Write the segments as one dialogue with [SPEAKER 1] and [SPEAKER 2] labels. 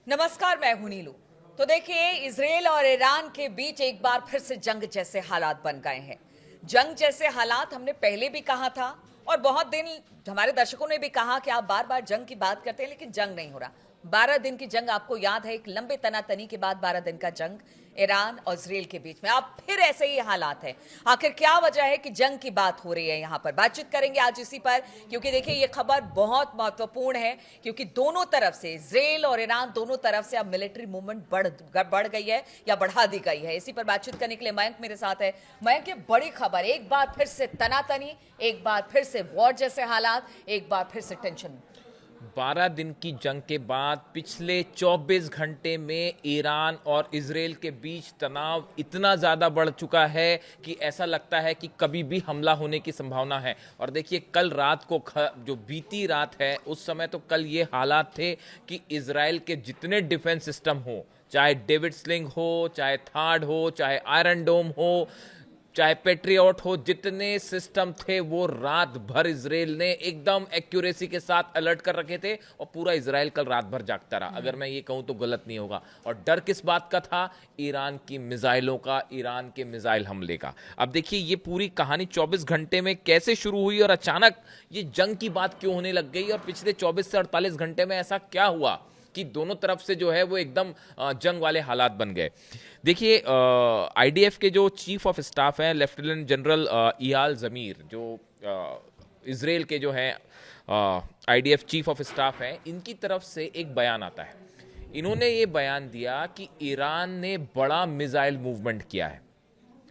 [SPEAKER 1] नमस्कार, मैं हूं नीलू। तो देखिए, इजराइल और ईरान के बीच एक बार फिर से जंग जैसे हालात बन गए हैं। जंग जैसे हालात हमने पहले भी कहा था और बहुत दिन हमारे दर्शकों ने भी कहा कि आप बार बार जंग की बात करते हैं लेकिन जंग नहीं हो रहा। 12 दिन की जंग आपको याद है, एक लंबे तनातनी के बाद 12 दिन का जंग ईरान और इजराइल के बीच में। अब फिर ऐसे ही हालात है। आखिर क्या वजह है कि जंग की बात हो रही है? यहाँ पर बातचीत करेंगे आज इसी पर, क्योंकि देखिए ये खबर बहुत महत्वपूर्ण है, क्योंकि दोनों तरफ से, इजराइल और ईरान दोनों तरफ से अब मिलिट्री मूवमेंट बढ़ गई है या बढ़ा दी गई है। इसी पर बातचीत करने के लिए मयंक मेरे साथ है। मयंक, ये बड़ी खबर, एक बार फिर से तनातनी, एक बार फिर से वॉर जैसे हालात, एक बार फिर से टेंशन।
[SPEAKER 2] 12 दिन की जंग के बाद पिछले 24 घंटे में ईरान और इजराइल के बीच तनाव इतना ज़्यादा बढ़ चुका है कि ऐसा लगता है कि कभी भी हमला होने की संभावना है। और देखिए, कल रात को जो बीती रात है, उस समय तो कल ये हालात थे कि इजराइल के जितने डिफेंस सिस्टम हो, चाहे डेविड स्लिंग हो, चाहे थार्ड हो, चाहे आयरन डोम हो, चाहे पेट्रियट हो, जितने सिस्टम थे वो रात भर इजराइल ने एकदम एक्यूरेसी के साथ अलर्ट कर रखे थे और पूरा इजराइल कल रात भर जागता रहा। अगर मैं ये कहूं तो गलत नहीं होगा। और डर किस बात का था? ईरान की मिसाइलों का, ईरान के मिसाइल हमले का। अब देखिए, ये पूरी कहानी 24 घंटे में कैसे शुरू हुई और अचानक ये जंग की बात क्यों होने लग गई, और पिछले 24 से 48 घंटे में ऐसा क्या हुआ कि दोनों तरफ से जो है वो एकदम जंग वाले हालात बन गए। देखिए, आईडीएफ के जो चीफ ऑफ स्टाफ हैं, लेफ्टिनेंट जनरल इयाल जमीर, जो इजराइल के जो हैं आईडीएफ चीफ ऑफ स्टाफ हैं, इनकी तरफ से एक बयान आता है। इन्होंने ये बयान दिया कि ईरान ने बड़ा मिसाइल मूवमेंट किया है।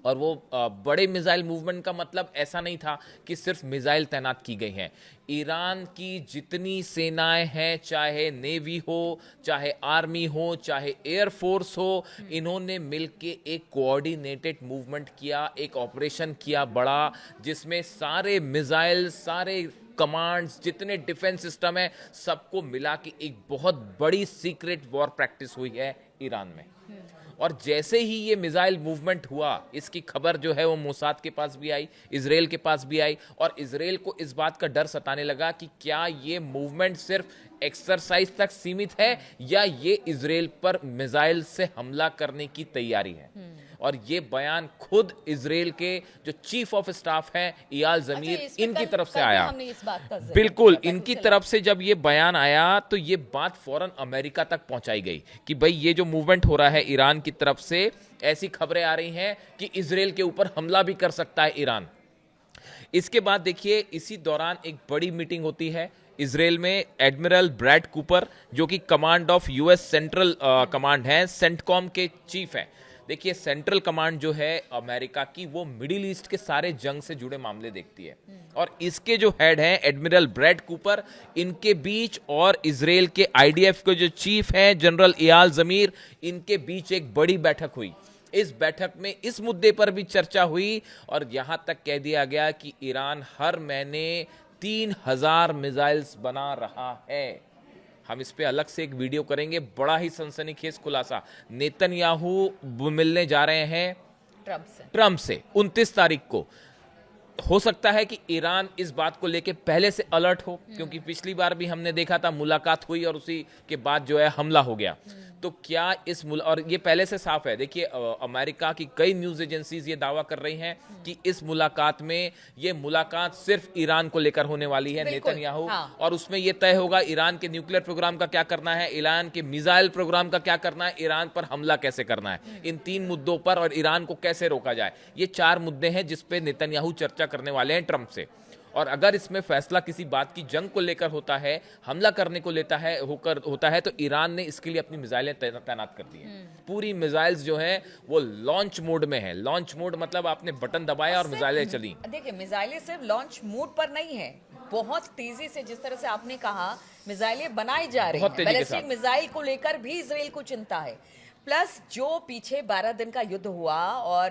[SPEAKER 2] और वो बड़े मिसाइल मूवमेंट का मतलब ऐसा नहीं था कि सिर्फ मिसाइल तैनात की गई हैं। ईरान की जितनी सेनाएं हैं, चाहे नेवी हो, चाहे आर्मी हो, चाहे एयरफोर्स हो, इन्होंने मिलके एक कोऑर्डिनेटेड मूवमेंट किया, एक ऑपरेशन किया बड़ा, जिसमें सारे मिसाइल, सारे कमांड्स, जितने डिफेंस सिस्टम है, सबको मिला के एक बहुत बड़ी सीक्रेट वॉर प्रैक्टिस हुई है ईरान में। और जैसे ही ये मिसाइल मूवमेंट हुआ, इसकी खबर जो है वो मोसाद के पास भी आई, इजराइल के पास भी आई, और इजराइल को इस बात का डर सताने लगा कि क्या ये मूवमेंट सिर्फ एक्सरसाइज तक सीमित है या ये इजराइल पर मिसाइल से हमला करने की तैयारी है। और ये बयान खुद इजराइल के जो चीफ ऑफ स्टाफ हैं, इयाल जमीर, इनकी तरफ से आया। बिल्कुल, इनकी तरफ से जब ये बयान आया तो ये बात फौरन अमेरिका तक पहुंचाई गई कि भाई ये जो मूवमेंट हो रहा है ईरान की तरफ से, ऐसी खबरें आ रही हैं कि इजराइल के ऊपर हमला भी कर सकता है ईरान। इसके बाद देखिए, इसी दौरान एक बड़ी मीटिंग होती है इजराइल में। एडमिरल ब्रैड कूपर, जो कि command of US central command है, सेंटकॉम के चीफ हैं। देखिए, सेंट्रल कमांड जो है अमेरिका की, वो मिडिल ईस्ट के सारे जंग से जुड़े मामले देखती है। और इसके जो हेड हैं एडमिरल ब्रैड कूपर, इनके बीच और इजराइल के आईडीएफ के जो चीफ हैं जनरल इयाल जमीर, इनके बीच एक बड़ी बैठक हुई। इस बैठक में इस मुद्दे पर भी चर्चा हुई और यहां तक कह दिया गया कि ईरान हर महीने 3000 मिसाइल्स बना रहा है। हम इस पे अलग से एक वीडियो करेंगे, बड़ा ही सनसनीखेज खुलासा। नेतन्याहू मिलने जा रहे हैं ट्रंप से 29 तारीख को। हो सकता है कि ईरान इस बात को लेके पहले से अलर्ट हो, क्योंकि पिछली बार भी हमने देखा था मुलाकात हुई और उसी के बाद जो है हमला हो गया। तो क्या और ये पहले से साफ है। देखिए, अमेरिका की कई न्यूज एजेंसीज ये दावा कर रही हैं कि इस मुलाकात में, ये मुलाकात सिर्फ ईरान को लेकर होने वाली है, नेतन्याहू। हाँ। और उसमें ये तय होगा ईरान के न्यूक्लियर प्रोग्राम का क्या करना है, ईरान के मिसाइल प्रोग्राम का क्या करना है, ईरान पर हमला कैसे करना है, इन 3 मुद्दों पर, और ईरान को कैसे रोका जाए। ये 4 मुद्दे हैं जिसपे नेतन्याहू चर्चा करने वाले हैं ट्रंप से। और अगर इसमें फैसला किसी बात की जंग को लेकर होता है, हमला करने को होता है, तो ईरान ने इसके लिए अपनी मिसाइलें तैनात कर दी हैं। पूरी मिसाइल्स जो हैं वो लॉन्च मोड में है। लॉन्च मोड मतलब आपने बटन दबाया और मिसाइलें चली।
[SPEAKER 1] देखिए, मिसाइलें सिर्फ लॉन्च मोड पर नहीं है, बहुत तेजी से, जिस तरह से आपने कहा, मिसाइलें बनाई जा रही हैं। बैलिस्टिक मिसाइल को लेकर भी इजराइल को चिंता है। प्लस जो पीछे 12 दिन का युद्ध हुआ और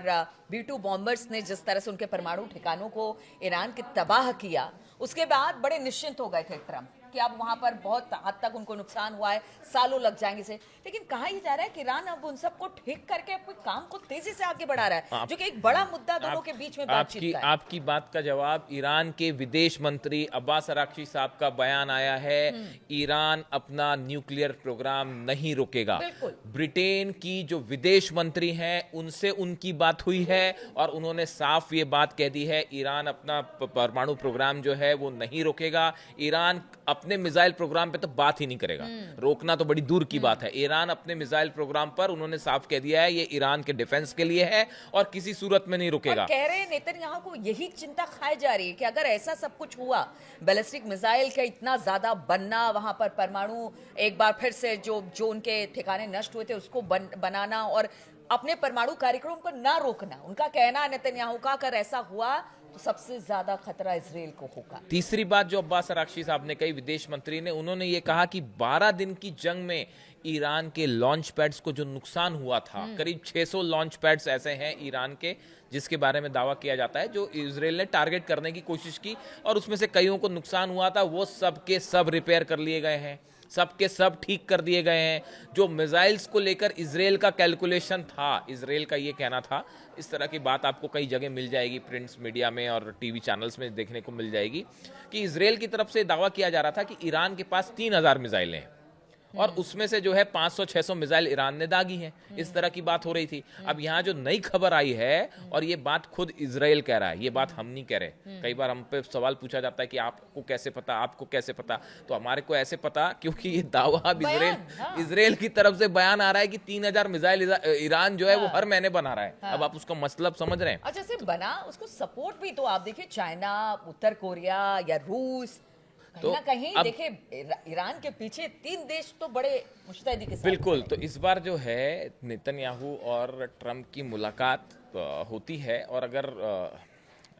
[SPEAKER 1] B-2 बॉम्बर्स ने जिस तरह से उनके परमाणु ठिकानों को ईरान के तबाह किया, उसके बाद बड़े निश्चिंत हो गए थे ट्रंप कि अब वहां पर बहुत हद तक उनको नुकसान हुआ है, सालों लग जाएंगे इसे, लेकिन कहा यह जा रहा है कि ईरान अब उन सबको ठीक करके अपने काम को तेजी से आगे बढ़ा रहा है, जो कि एक बड़ा मुद्दा दोनों के बीच में बातचीत का है।
[SPEAKER 2] आपकी बात का जवाब ईरान के विदेश मंत्री अब्बास अराक्ची साहब का बयान आया है, ईरान अपना न्यूक्लियर प्रोग्राम नहीं रोकेगा। ब्रिटेन की जो विदेश मंत्री हैं उनसे उनकी बात हुई है और उन्होंने साफ ये बात कह दी है, ईरान अपना परमाणु प्रोग्राम जो है वो नहीं रोकेगा। ईरान अपने मिसाइल प्रोग्राम पे तो बात ही नहीं करेगा, रोकना तो बड़ी दूर की बात है। ईरान अपने मिसाइल प्रोग्राम पर उन्होंने साफ कह दिया है ये ईरान के डिफेंस के लिए है और किसी सूरत में नहीं रुकेगा।
[SPEAKER 1] कह रहे हैं नेतन्याहू को यही चिंता खाई जा रही है कि अगर ऐसा सब कुछ हुआ, बैलिस्टिक मिसाइल का इतना ज्यादा बनना, वहां पर परमाणु एक बार फिर से जो उनके ठिकाने नष्ट हुए थे उसको बनाना और अपने परमाणु कार्यक्रम को ना रोकना, उनका कहना है नेतन्याहू का, अगर ऐसा हुआ तो सबसे ज्यादा खतरा इजराइल को होगा।
[SPEAKER 2] तीसरी बात जो अब्बास अराक्ची साहब ने कही, विदेश मंत्री ने, उन्होंने ये कहा कि 12 दिन की जंग में ईरान के लॉन्च पैड्स को जो नुकसान हुआ था, करीब 600 लॉन्च पैड्स ऐसे हैं ईरान के जिसके बारे में दावा किया जाता है जो इजराइल ने टारगेट करने की कोशिश की और उसमें से कईयों को नुकसान हुआ था, वो सब के सब रिपेयर कर लिए गए हैं, सब के सब ठीक कर दिए गए हैं। जो मिसाइल्स को लेकर इजराइल का कैलकुलेशन था, इजराइल का ये कहना था, इस तरह की बात आपको कई जगह मिल जाएगी, प्रिंट्स मीडिया में और टीवी चैनल्स में देखने को मिल जाएगी कि इजराइल की तरफ से दावा किया जा रहा था कि ईरान के पास 3000 मिसाइलें हैं और उसमें से जो है 500-600 मिसाइल ईरान ने दागी हैं, इस तरह की बात हो रही थी। अब यहाँ जो नई खबर आई है और ये बात खुद इजराइल कह रहा है, ये बात हम नहीं कह रहे। कई बार हम पे सवाल पूछा जाता है कि आपको कैसे पता, आपको कैसे पता, तो हमारे को ऐसे पता क्योंकि ये दावा अब इजराइल की तरफ से बयान आ रहा है कि 3000 मिसाइल ईरान जो है वो हर महीने बना रहा है। अब आप उसका मतलब समझ रहे हैं।
[SPEAKER 1] अच्छा, सिर्फ बना, उसको सपोर्ट भी तो आप देखिए, चाइना, उत्तर कोरिया या रूस, कहीं ना कहीं देखिए ईरान के पीछे 3 देश तो बड़े मुस्तैदी के साथ।
[SPEAKER 2] बिल्कुल, तो इस बार जो है नेतन्याहू और ट्रम्प की मुलाकात होती है और अगर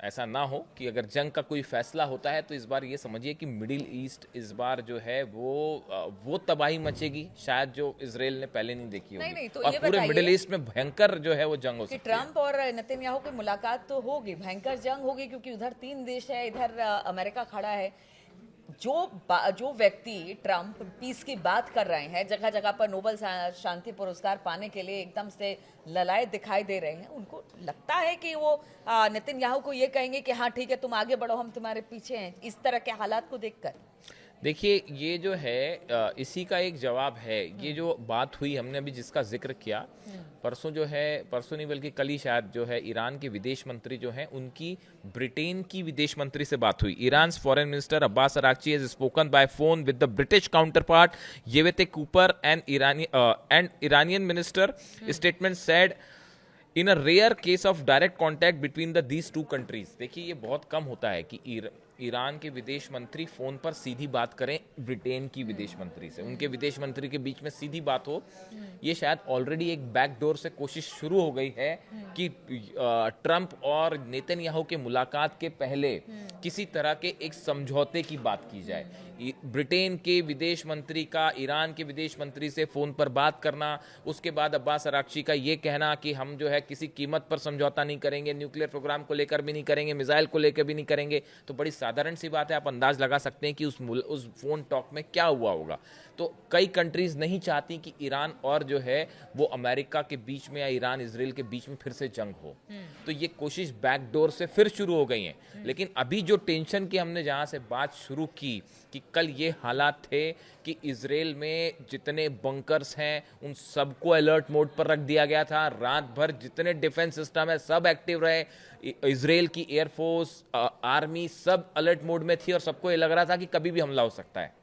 [SPEAKER 2] ऐसा ना हो कि अगर जंग का कोई फैसला होता है तो इस बार ये समझिए कि मिडिल ईस्ट इस बार जो है वो तबाही मचेगी शायद जो इजराइल ने पहले नहीं देखी होगी।
[SPEAKER 1] नहीं, तो
[SPEAKER 2] और पूरे मिडिल ईस्ट में भयंकर जो है वो जंग हो सकती है।
[SPEAKER 1] ट्रम्प और नेतन्याहू की मुलाकात तो होगी, भयंकर जंग होगी, क्योंकि उधर 3 देश है, इधर अमेरिका खड़ा है। जो व्यक्ति ट्रम्प पीस की बात कर रहे हैं, जगह जगह पर नोबेल शांति पुरस्कार पाने के लिए एकदम से ललाए दिखाई दे रहे हैं, उनको लगता है कि वो नेतन्याहू को ये कहेंगे कि हाँ ठीक है, तुम आगे बढ़ो, हम तुम्हारे पीछे हैं, इस तरह के हालात को देखकर।
[SPEAKER 2] देखिए, ये जो है इसी का एक जवाब है। ये जो बात हुई हमने अभी जिसका जिक्र किया, परसों जो है, परसों नहीं बल्कि कल ही शायद जो है, ईरान के विदेश मंत्री जो हैं उनकी ब्रिटेन की विदेश मंत्री से बात हुई। Iran's foreign minister Abbas Araghchi has spoken by phone with the British counterpart Yvette Cooper and Iranian minister. Statement said in a rare case of direct contact between these two countries. देखिए, ये बहुत कम होता है कि Iran के विदेश मंत्री phone पर सीधी बात करें ब्रिटेन की विदेश मंत्री से, उनके विदेश मंत्री के बीच में सीधी बात हो। ये शायद ऑलरेडी एक बैकडोर से कोशिश शुरू हो गई है कि ट्रम्प और नेतन्याहू के मुलाकात के पहले किसी तरह के एक समझौते की बात की जाए। ब्रिटेन के विदेश मंत्री का ईरान के विदेश मंत्री से फोन पर बात करना, उसके बाद अब्बास अराक्ची का ये कहना कि हम जो है किसी कीमत पर समझौता नहीं करेंगे, न्यूक्लियर प्रोग्राम को लेकर भी नहीं करेंगे, मिसाइल को लेकर भी नहीं करेंगे, तो बड़ी साधारण सी बात है, आप अंदाज लगा सकते हैं कि उस फोन टॉक में क्या हुआ होगा। तो कई कंट्रीज नहीं चाहती कि ईरान और जो है वो अमेरिका के बीच में या ईरान इजराइल के बीच में फिर से जंग हो, तो ये कोशिश बैकडोर से फिर शुरू हो गई है। लेकिन अभी जो टेंशन की हमने जहां से बात शुरू की कि कल ये हालात थे कि इजराइल में जितने बंकर्स हैं उन सबको अलर्ट मोड पर रख दिया गया था, रात भर जितने डिफेंस सिस्टम है सब एक्टिव रहे, इजराइल की एयरफोर्स, आर्मी सब अलर्ट मोड में थी और सबको ये लग रहा था कि कभी भी हमला हो सकता है।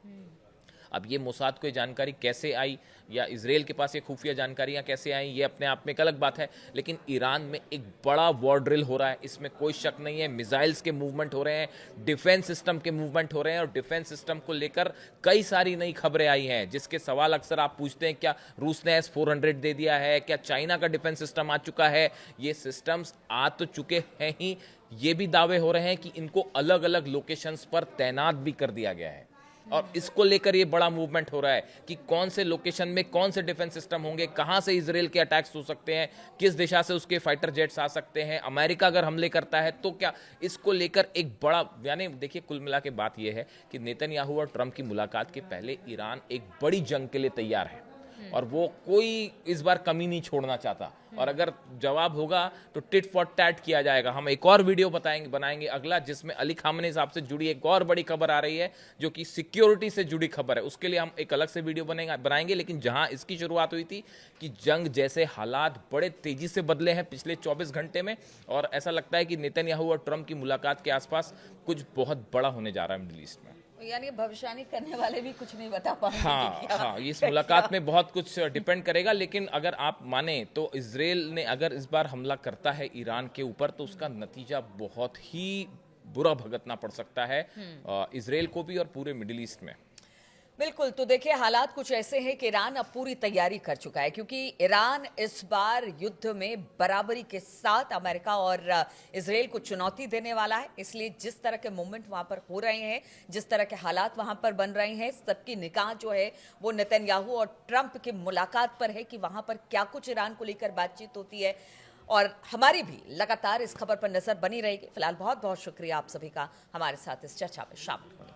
[SPEAKER 2] अब ये मोसाद को ये जानकारी कैसे आई या इजराइल के पास ये खुफिया जानकारियां कैसे आई, ये अपने आप में एक अलग बात है, लेकिन ईरान में एक बड़ा वॉर ड्रिल हो रहा है, इसमें कोई शक नहीं है। मिसाइल्स के मूवमेंट हो रहे हैं, डिफेंस सिस्टम के मूवमेंट हो रहे हैं और डिफेंस सिस्टम को लेकर कई सारी नई खबरें आई हैं, जिसके सवाल अक्सर आप पूछते हैं, क्या रूस ने S-400 दे दिया है, क्या चाइना का डिफेंस सिस्टम आ चुका है? ये सिस्टम्स आ तो चुके हैं ही, ये भी दावे हो रहे हैं कि इनको अलग अलग लोकेशंस पर तैनात भी कर दिया गया है। और इसको लेकर ये बड़ा मूवमेंट हो रहा है कि कौन से लोकेशन में कौन से डिफेंस सिस्टम होंगे, कहां से इजराइल के अटैक्स हो सकते हैं, किस दिशा से उसके फाइटर जेट्स आ सकते हैं, अमेरिका अगर हमले करता है तो क्या। इसको लेकर एक बड़ा, यानी देखिए कुल मिला के बात यह है कि नेतन्याहू और ट्रंप की मुलाकात के पहले ईरान एक बड़ी जंग के लिए तैयार है और वो कोई इस बार कमी नहीं छोड़ना चाहता। और अगर जवाब होगा तो टिट फॉर टैट किया जाएगा। हम एक और वीडियो बनाएंगे अगला, जिसमें अली खामनेई साहब से जुड़ी एक और बड़ी खबर आ रही है जो कि सिक्योरिटी से जुड़ी खबर है। उसके लिए हम एक अलग से वीडियो बनाएंगे। लेकिन जहां इसकी शुरुआत हुई थी कि जंग जैसे हालात बड़े तेजी से बदले हैं पिछले 24 घंटे में, और ऐसा लगता है कि नेतन्याहू और ट्रंप की मुलाकात के आसपास कुछ बहुत बड़ा होने जा रहा है मिडिल ईस्ट में।
[SPEAKER 1] यानी भविष्यवाणी करने वाले भी कुछ नहीं बता पाएंगे।
[SPEAKER 2] हाँ, इस मुलाकात में बहुत कुछ डिपेंड करेगा। लेकिन अगर आप माने तो इजराइल ने अगर इस बार हमला करता है ईरान के ऊपर तो उसका नतीजा बहुत ही बुरा भुगतना पड़ सकता है इजराइल को भी और पूरे मिडिल ईस्ट में।
[SPEAKER 1] बिल्कुल, तो देखिए हालात कुछ ऐसे हैं कि ईरान अब पूरी तैयारी कर चुका है, क्योंकि ईरान इस बार युद्ध में बराबरी के साथ अमेरिका और इजराइल को चुनौती देने वाला है। इसलिए जिस तरह के मूवमेंट वहां पर हो रहे हैं, जिस तरह के हालात वहां पर बन रहे हैं, सबकी निगाह जो है वो नेतन्याहू और ट्रंप की मुलाकात पर है कि वहां पर क्या कुछ ईरान को लेकर बातचीत होती है। और हमारी भी लगातार इस खबर पर नजर बनी रहेगी। फिलहाल बहुत बहुत शुक्रिया आप सभी का हमारे साथ इस चर्चा में शामिल होने।